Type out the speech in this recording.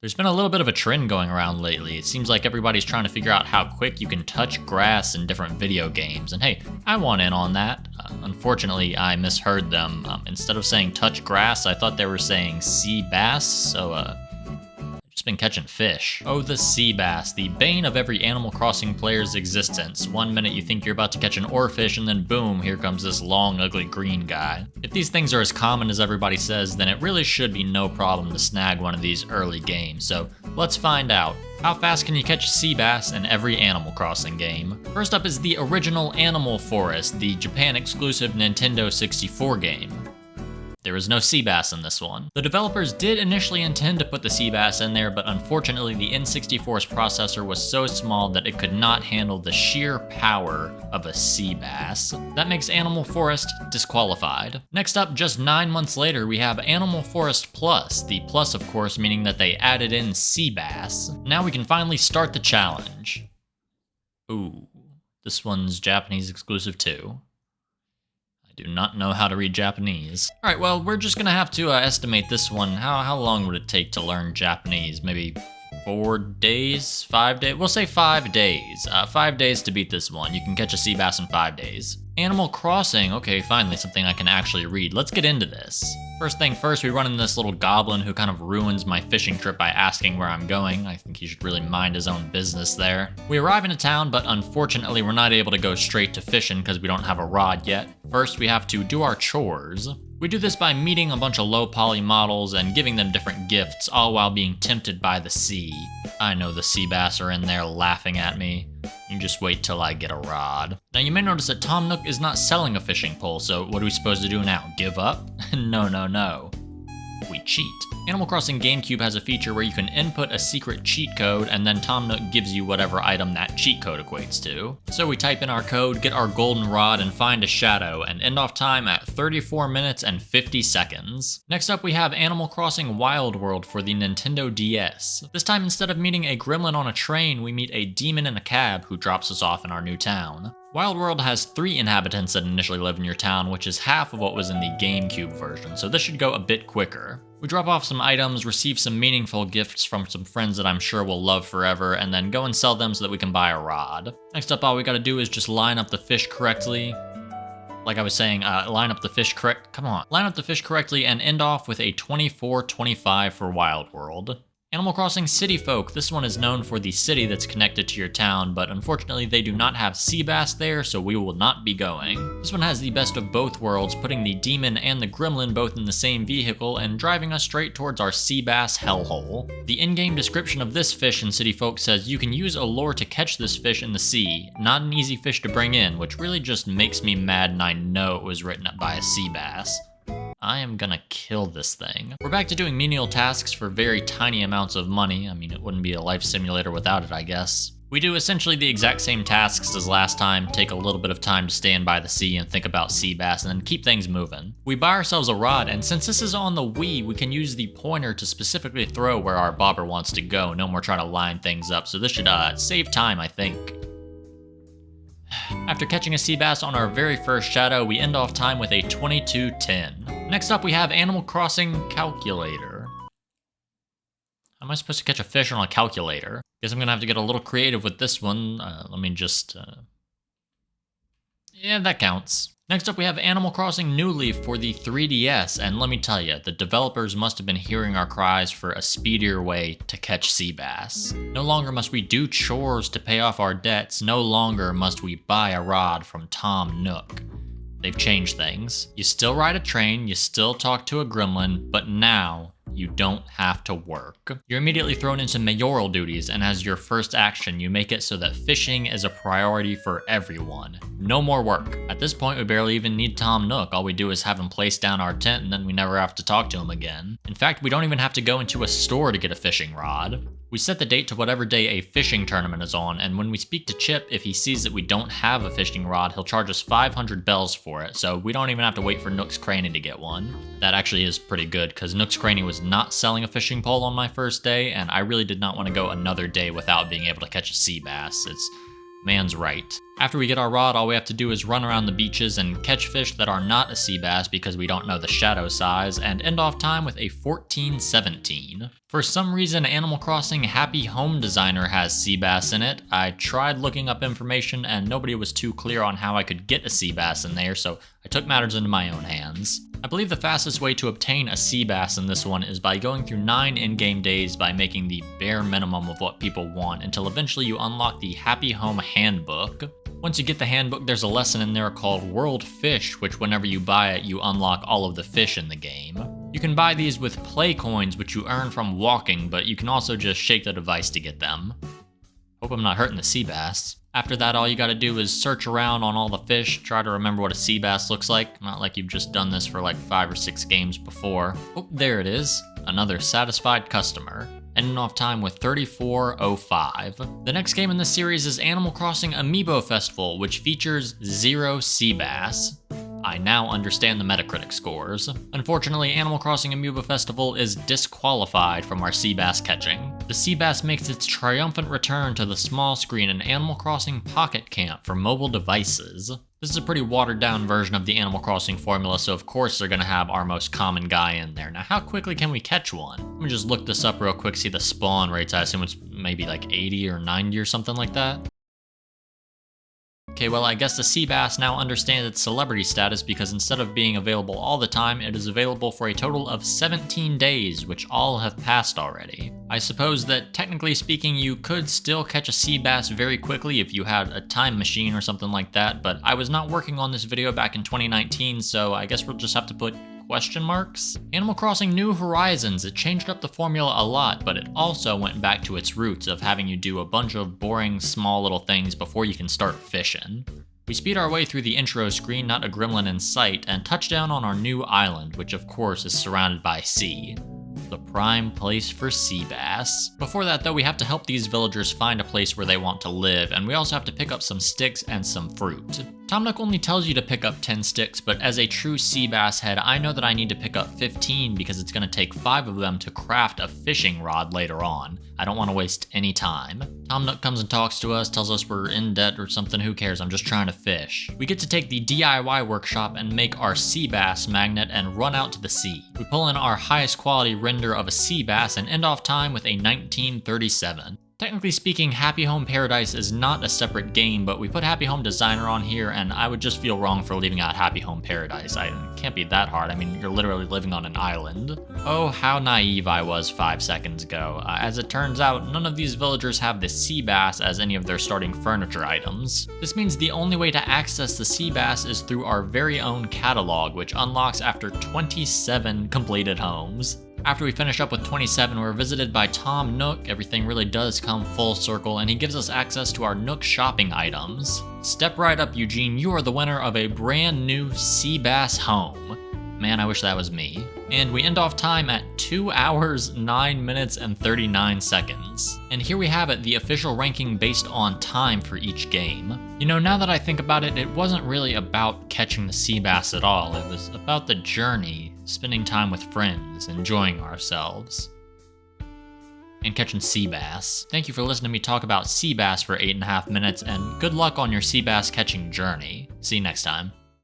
There's been a little bit of a trend going around lately. It seems like everybody's trying to figure out how quick you can touch grass in different video games. And hey, I want in on that. Unfortunately, I misheard them. Instead of saying touch grass, I thought they were saying sea bass. So, just been catching fish. Oh, the sea bass, the bane of every Animal Crossing player's existence. One minute you think you're about to catch an oarfish, and then boom, here comes this long, ugly green guy. If these things are as common as everybody says, then it really should be no problem to snag one of these early games. So let's find out. How fast can you catch a sea bass in every Animal Crossing game? First up is the original Animal Forest, the Japan exclusive Nintendo 64 game. There is no sea bass in this one. The developers did initially intend to put the sea bass in there, but unfortunately the N64's processor was so small that it could not handle the sheer power of a sea bass. That makes Animal Forest disqualified. Next up, just 9 months later, we have Animal Forest Plus. The plus, of course, meaning that they added in sea bass. Now we can finally start the challenge. Ooh, this one's Japanese exclusive too. Do not know how to read Japanese. All right, well, we're just gonna have to estimate this one. How long would it take to learn Japanese? Maybe 4 days, 5 days? We'll say 5 days. 5 days to beat this one. You can catch a sea bass in 5 days. Animal Crossing, okay, finally something I can actually read. Let's get into this. First thing first, we run into this little goblin who kind of ruins my fishing trip by asking where I'm going. I think he should really mind his own business there. We arrive in a town, but unfortunately we're not able to go straight to fishing because we don't have a rod yet. First, we have to do our chores. We do this by meeting a bunch of low poly models and giving them different gifts, all while being tempted by the sea. I know the sea bass are in there laughing at me. You just wait till I get a rod. Now you may notice that Tom Nook is not selling a fishing pole, so what are we supposed to do now? Give up? No. We cheat. Animal Crossing GameCube has a feature where you can input a secret cheat code and then Tom Nook gives you whatever item that cheat code equates to. So we type in our code, get our golden rod, and find a shadow, and end off time at 34 minutes and 50 seconds. Next up we have Animal Crossing Wild World for the Nintendo DS. This time instead of meeting a gremlin on a train, we meet a demon in a cab who drops us off in our new town. Wild World has 3 inhabitants that initially live in your town, which is half of what was in the GameCube version, so this should go a bit quicker. We drop off some items, receive some meaningful gifts from some friends that I'm sure we'll love forever, and then go and sell them so that we can buy a rod. Next up, all we gotta do is just line up the fish correctly. Like I was saying, line up the fish correctly and end off with a 24-25 for Wild World. Animal Crossing City Folk. This one is known for the city that's connected to your town, but unfortunately they do not have sea bass there, so we will not be going. This one has the best of both worlds, putting the demon and the gremlin both in the same vehicle and driving us straight towards our sea bass hellhole. The in-game description of this fish in City Folk says you can use a lure to catch this fish in the sea. Not an easy fish to bring in, which really just makes me mad, and I know it was written up by a sea bass. I am gonna kill this thing. We're back to doing menial tasks for very tiny amounts of money. I mean, it wouldn't be a life simulator without it, I guess. We do essentially the exact same tasks as last time, take a little bit of time to stand by the sea and think about sea bass, and then keep things moving. We buy ourselves a rod, and since this is on the Wii, we can use the pointer to specifically throw where our bobber wants to go. No more trying to line things up, so this should save time, I think. After catching a sea bass on our very first shadow, we end off time with a 22-10. Next up, we have Animal Crossing Calculator. How am I supposed to catch a fish on a calculator? Guess I'm gonna have to get a little creative with this one. Let me just... Yeah, that counts. Next up, we have Animal Crossing New Leaf for the 3DS, and let me tell you, the developers must have been hearing our cries for a speedier way to catch sea bass. No longer must we do chores to pay off our debts, no longer must we buy a rod from Tom Nook. They've changed things. You still ride a train, you still talk to a gremlin, but now you don't have to work. You're immediately thrown into mayoral duties, and as your first action, you make it so that fishing is a priority for everyone. No more work. At this point, we barely even need Tom Nook. All we do is have him place down our tent, and then we never have to talk to him again. In fact, we don't even have to go into a store to get a fishing rod. We set the date to whatever day a fishing tournament is on, and when we speak to Chip, if he sees that we don't have a fishing rod, he'll charge us 500 bells for it, so we don't even have to wait for Nook's Cranny to get one. That actually is pretty good, because Nook's Cranny was not selling a fishing pole on my first day, and I really did not want to go another day without being able to catch a sea bass. It's man's right. After we get our rod, all we have to do is run around the beaches and catch fish that are not a sea bass because we don't know the shadow size, and end off time with a 14-17. For some reason, Animal Crossing Happy Home Designer has sea bass in it. I tried looking up information and nobody was too clear on how I could get a sea bass in there, so I took matters into my own hands. I believe the fastest way to obtain a sea bass in this one is by going through 9 in-game days by making the bare minimum of what people want until eventually you unlock the Happy Home Handbook. Once you get the handbook, there's a lesson in there called World Fish, which whenever you buy it, you unlock all of the fish in the game. You can buy these with play coins, which you earn from walking, but you can also just shake the device to get them. Hope I'm not hurting the sea bass. After that, all you gotta do is search around on all the fish, try to remember what a sea bass looks like, not like you've just done this for like 5 or 6 games before. Oh, there it is. Another satisfied customer. Ending off time with 34:05. The next game in this series is Animal Crossing Amiibo Festival, which features 0 sea bass. I now understand the Metacritic scores. Unfortunately, Animal Crossing Amiibo Festival is disqualified from our sea bass catching. The sea bass makes its triumphant return to the small screen in Animal Crossing Pocket Camp for mobile devices. This is a pretty watered down version of the Animal Crossing formula, so of course they're gonna have our most common guy in there. Now, how quickly can we catch one? Let me just look this up real quick, see the spawn rates. I assume it's maybe like 80 or 90 or something like that. Okay, well, I guess the sea bass now understands its celebrity status because instead of being available all the time, it is available for a total of 17 days, which all have passed already. I suppose that technically speaking, you could still catch a sea bass very quickly if you had a time machine or something like that, but I was not working on this video back in 2019, so I guess we'll just have to put question marks? Animal Crossing New Horizons, it changed up the formula a lot, but it also went back to its roots of having you do a bunch of boring small little things before you can start fishing. We speed our way through the intro screen, not a gremlin in sight, and touch down on our new island, which of course is surrounded by sea. The prime place for sea bass. Before that though, we have to help these villagers find a place where they want to live, and we also have to pick up some sticks and some fruit. Tom Nook only tells you to pick up 10 sticks, but as a true sea bass head, I know that I need to pick up 15 because it's going to take 5 of them to craft a fishing rod later on. I don't want to waste any time. Tom Nook comes and talks to us, tells us we're in debt or something, who cares, I'm just trying to fish. We get to take the DIY workshop and make our sea bass magnet and run out to the sea. We pull in our highest quality render of a sea bass and end off time with a 1937. Technically speaking, Happy Home Paradise is not a separate game, but we put Happy Home Designer on here, and I would just feel wrong for leaving out Happy Home Paradise. It can't be that hard. I mean, you're literally living on an island. Oh, how naive I was 5 seconds ago. As it turns out, none of these villagers have the sea bass as any of their starting furniture items. This means the only way to access the sea bass is through our very own catalog, which unlocks after 27 completed homes. After we finish up with 27, we're visited by Tom Nook. Everything really does come full circle, and he gives us access to our Nook shopping items. Step right up, Eugene. You are the winner of a brand new sea bass home. Man, I wish that was me. And we end off time at 2 hours, 9 minutes, and 39 seconds. And here we have it, the official ranking based on time for each game. You know, now that I think about it, it wasn't really about catching the sea bass at all. It was about the journey, spending time with friends, enjoying ourselves, and catching sea bass. Thank you for listening to me talk about sea bass for 8.5 minutes, and good luck on your sea bass catching journey. See you next time.